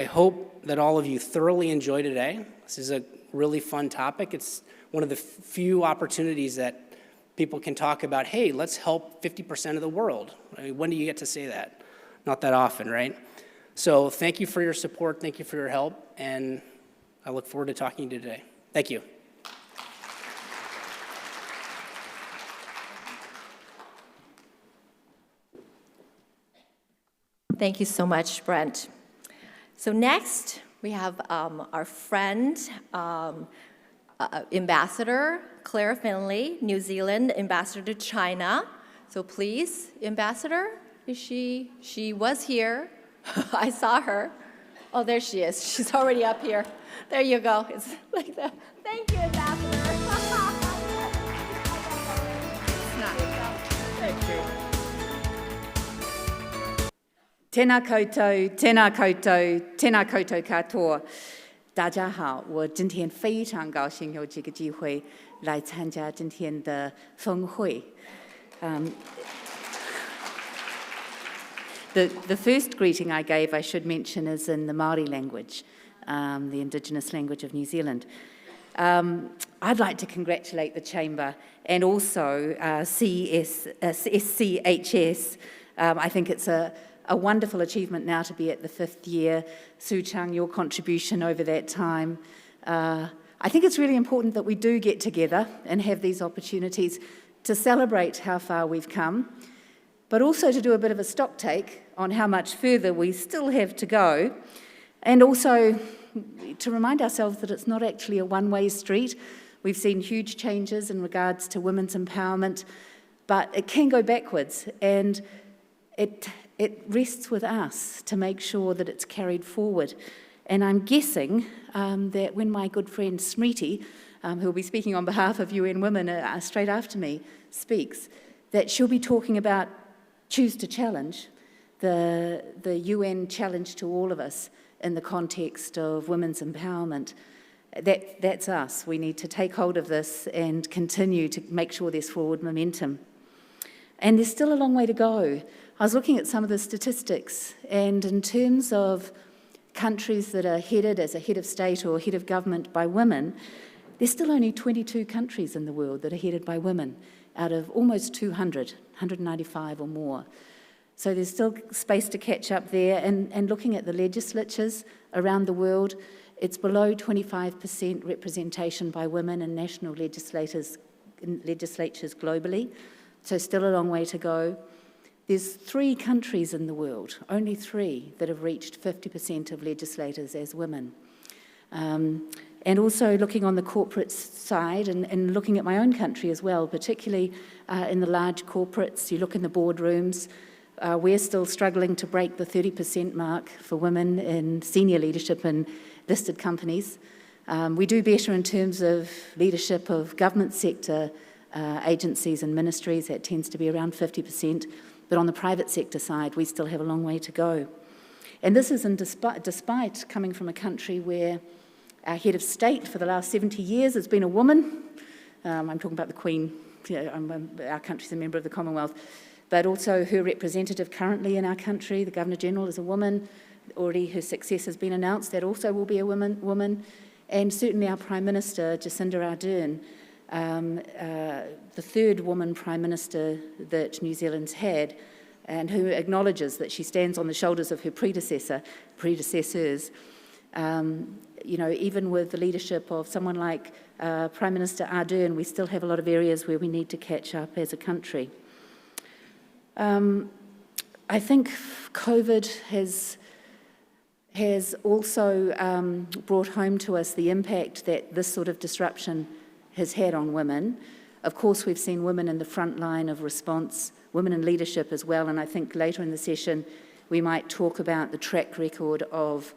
I hope that all of you thoroughly enjoy today. This is a really fun topic. It's one of the few opportunities that people can talk about, hey, let's help 50% of the world. I mean, when do you get to say that? Not that often, right? So thank you for your support, thank you for your help, and I look forward to talking to you today. Thank you. Thank you so much, Brent. So next, we have our friend, Ambassador Claire Finlay, New Zealand Ambassador to China. So please, Ambassador, is she was here. I saw her. Oh, there she is. She's already up here. There you go. It's like that. Thank you, Ambassador. Thank you. Tēnā koutou, tēnā koutou, tēnā koutou katoa. 大家好，我今天非常高兴有这个机会来参加今天的峰会。The first greeting I gave, I should mention, is in the Māori language, the Indigenous language of New Zealand. I'd like to congratulate the Chamber and also SCHS. I think it's a wonderful achievement now to be at the 5th year. Su Chang, your contribution over that time. I think it's really important that we do get together and have these opportunities to celebrate how far we've come, but also to do a bit of a stock take on how much further we still have to go, and also to remind ourselves that it's not actually a one-way street. We've seen huge changes in regards to women's empowerment, but it can go backwards, and it rests with us to make sure that it's carried forward. And I'm guessing that when my good friend Smriti, who will be speaking on behalf of UN Women straight after me, speaks, that she'll be talking about Choose to Challenge, the UN challenge to all of us in the context of women's empowerment. That's us. We need to take hold of this and continue to make sure there's forward momentum. And there's still a long way to go. I was looking at some of the statistics, and in terms of countries that are headed as a head of state or head of government by women, there's still only 22 countries in the world that are headed by women out of almost 200, 195 or more. So there's still space to catch up there, and looking at the legislatures around the world, it's below 25% representation by women in national legislatures globally, so still a long way to go. There's 3 countries in the world, only 3, that have reached 50% of legislators as women. And also looking on the corporate side and looking at my own country as well, particularly in the large corporates. You look in the boardrooms, we're still struggling to break the 30% mark for women in senior leadership in listed companies. We do better in terms of leadership of government sector agencies and ministries. That tends to be around 50%. But on the private sector side, we still have a long way to go. And this is despite coming from a country where our head of state for the last 70 years has been a woman. I'm talking about the Queen. Our country's a member of the Commonwealth. But also her representative currently in our country, the Governor-General, is a woman. Already her success has been announced. That also will be a woman. And certainly our Prime Minister, Jacinda Ardern, the 3rd woman Prime Minister that New Zealand's had, and who acknowledges that she stands on the shoulders of her predecessors. You know, even with the leadership of someone like Prime Minister Ardern, we still have a lot of areas where we need to catch up as a country. I think COVID has also brought home to us the impact that this sort of disruption has had on women. Of course, we've seen women in the front line of response, women in leadership as well, and I think later in the session we might talk about the track record of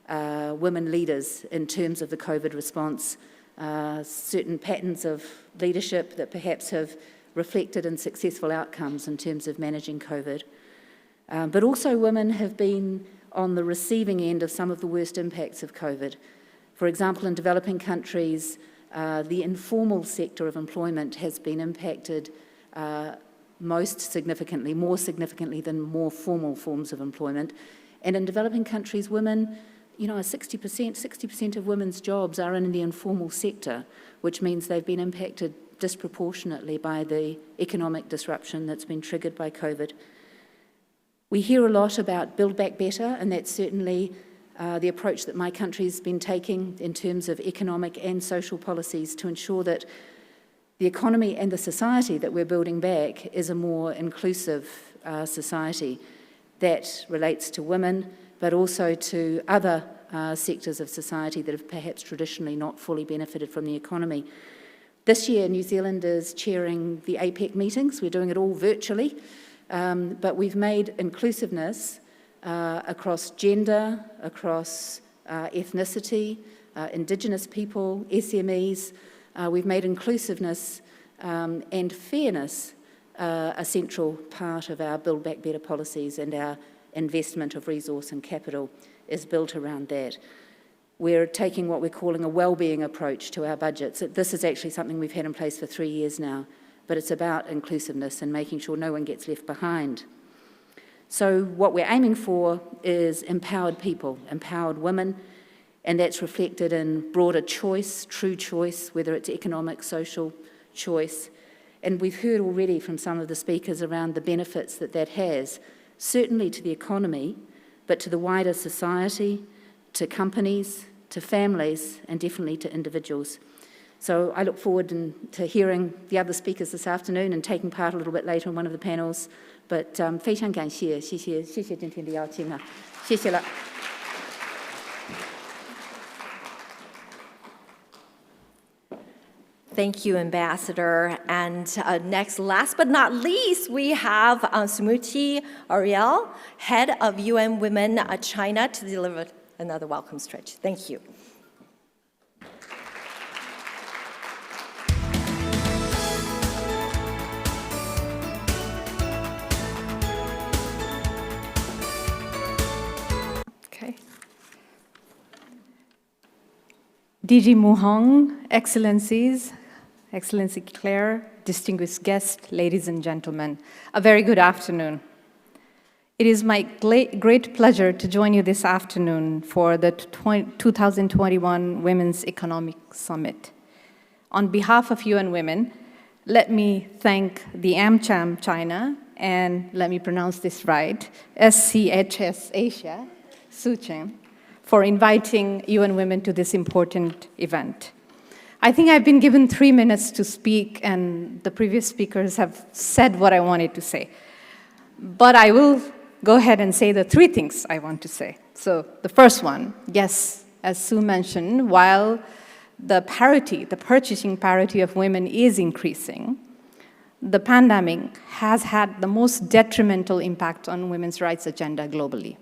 women leaders in terms of the COVID response, certain patterns of leadership that perhaps have reflected in successful outcomes in terms of managing COVID. But also women have been on the receiving end of some of the worst impacts of COVID. For example, in developing countries, the informal sector of employment has been impacted most significantly, more significantly than more formal forms of employment. And in developing countries, women you know, 60% of women's jobs are in the informal sector, which means they've been impacted disproportionately by the economic disruption that's been triggered by COVID. We hear a lot about Build Back Better, and that's certainly the approach that my country's been taking in terms of economic and social policies to ensure that the economy and the society that we're building back is a more inclusive society that relates to women, but also to other sectors of society that have perhaps traditionally not fully benefited from the economy. This year, New Zealand is chairing the APEC meetings. We're doing it all virtually, but we've made inclusiveness across gender, across ethnicity, Indigenous people, SMEs. We've made inclusiveness and fairness a central part of our Build Back Better policies, and our investment of resource and capital is built around that. We're taking what we're calling a wellbeing approach to our budgets. This is actually something we've had in place for 3 years now, but it's about inclusiveness and making sure no one gets left behind. So what we're aiming for is empowered people, empowered women, and that's reflected in broader choice, true choice, whether it's economic, social choice. And we've heard already from some of the speakers around the benefits that that has, certainly to the economy, but to the wider society, to companies, to families, and definitely to individuals. So I look forward to hearing the other speakers this afternoon and taking part a little bit later in one of the panels. But 非常感谢，谢谢今天的邀请啊，谢谢了。Thank you, Ambassador. And next, last but not least, we have Sumiti Ariel, Head of UN Women China, to deliver another welcome speech. Thank you. Okay. DG Muhong, Excellencies, Excellency Claire, distinguished guests, ladies and gentlemen, a very good afternoon. It is my great pleasure to join you this afternoon for the 2021 Women's Economic Summit. On behalf of UN Women, let me thank the AmCham China, and let me pronounce this right, SCHS Asia, Suchen, for inviting UN Women to this important event. I think I've been given 3 minutes to speak, and the previous speakers have said what I wanted to say. But I will go ahead and say the 3 things I want to say. So the first one, yes, as Sue mentioned, while the purchasing parity of women is increasing, the pandemic has had the most detrimental impact on women's rights agenda globally.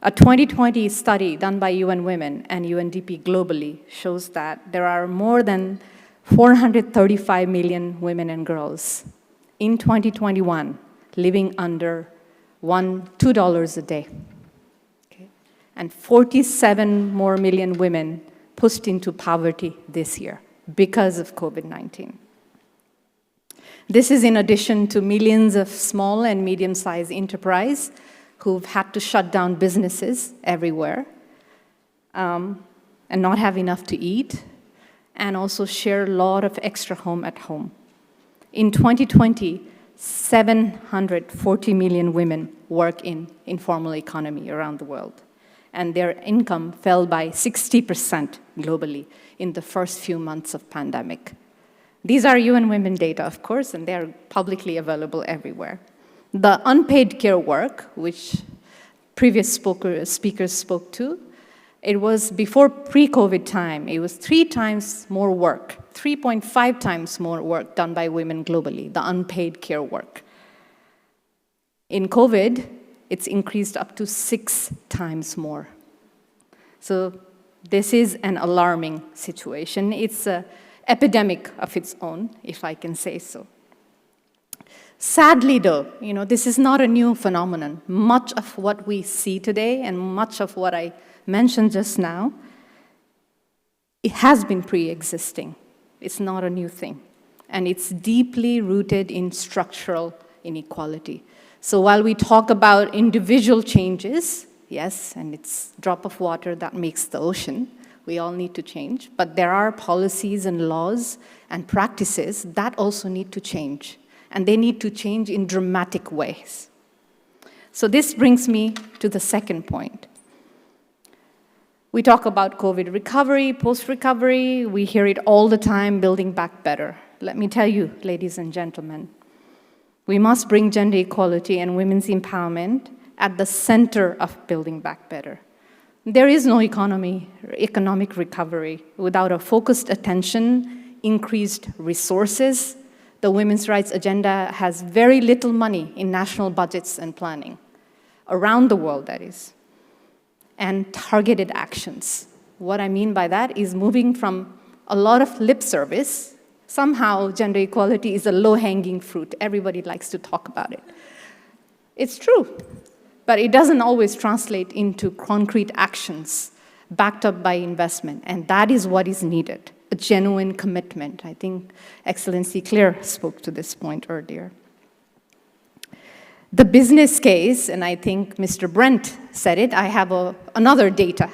A 2020 study done by UN Women and UNDP globally shows that there are more than 435 million women and girls in 2021 living under $2 a day. Okay? And 47 more million women pushed into poverty this year because of COVID-19. This is in addition to millions of small and medium-sized enterprises who've had to shut down businesses everywhere and not have enough to eat, and also share a lot of extra home at home. In 2020, 740 million women work in informal economy around the world, and their income fell by 60% globally in the first few months of pandemic. These are UN Women data, of course, and they're publicly available everywhere. The unpaid care work, which previous speakers spoke to, it was before pre-COVID time, it was 3 times more work, 3.5 times more work done by women globally, the unpaid care work. In COVID, it's increased up to 6 times more. So this is an alarming situation. It's an epidemic of its own, if I can say so. Sadly, though, this is not a new phenomenon. Much of what we see today and much of what I mentioned just now, it has been pre-existing. It's not a new thing. And it's deeply rooted in structural inequality. So while we talk about individual changes, yes, and it's a drop of water that makes the ocean. We all need to change. But there are policies and laws and practices that also need to change. And they need to change in dramatic ways. So this brings me to the second point. We talk about COVID recovery, post-recovery. We hear it all the time, building back better. Let me tell you, ladies and gentlemen, we must bring gender equality and women's empowerment at the center of building back better. There is no economic recovery without a focused attention, increased resources. The women's rights agenda has very little money in national budgets and planning, around the world, that is, and targeted actions. What I mean by that is moving from a lot of lip service. Somehow, gender equality is a low-hanging fruit. Everybody likes to talk about it. It's true, but it doesn't always translate into concrete actions backed up by investment, and that is what is needed, a genuine commitment. I think Excellency Claire spoke to this point earlier. The business case, and I think Mr. Brent said it, I have another data.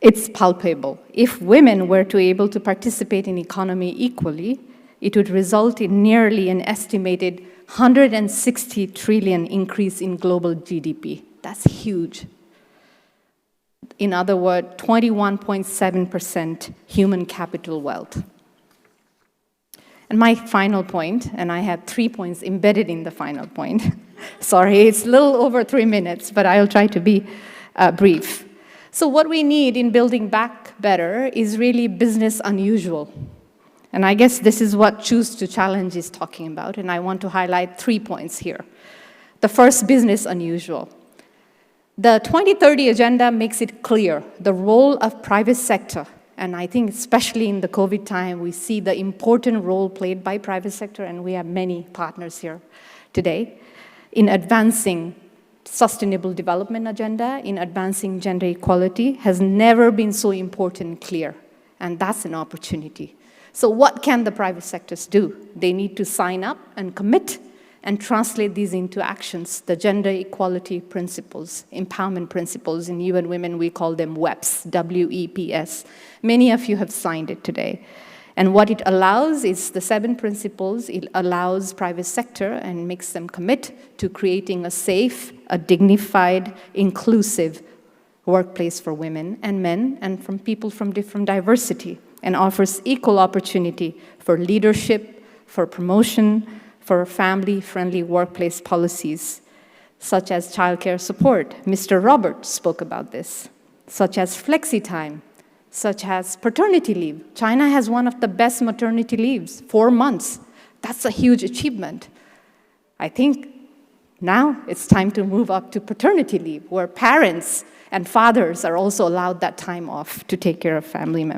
It's palpable. If women were to able to participate in economy equally, it would result in nearly an estimated 160 trillion increase in global GDP. That's huge. In other words, 21.7% human capital wealth. And my final point, and I had 3 points embedded in the final point. Sorry, it's a little over 3 minutes, but I'll try to be brief. So what we need in building back better is really business unusual. And I guess this is what Choose to Challenge is talking about, and I want to highlight 3 points here. The first, business unusual. The 2030 agenda makes it clear the role of private sector, and I think especially in the COVID time, we see the important role played by private sector, and we have many partners here today, in advancing sustainable development agenda, in advancing gender equality, has never been so important and clear, and that's an opportunity. So what can the private sectors do? They need to sign up and commit and translate these into actions, the gender equality principles, empowerment principles. In UN Women, we call them WEPs, W-E-P-S. Many of you have signed it today. And what it allows is the 7 principles. It allows private sector and makes them commit to creating a safe, a dignified, inclusive workplace for women and men and from people from different diversity, and offers equal opportunity for leadership, for promotion, for family-friendly workplace policies, such as childcare support. Mr. Roberts spoke about this, such as flexi time, such as paternity leave. China has one of the best maternity leaves, 4 months. That's a huge achievement. I think now it's time to move up to paternity leave, where parents and fathers are also allowed that time off to take care of family members.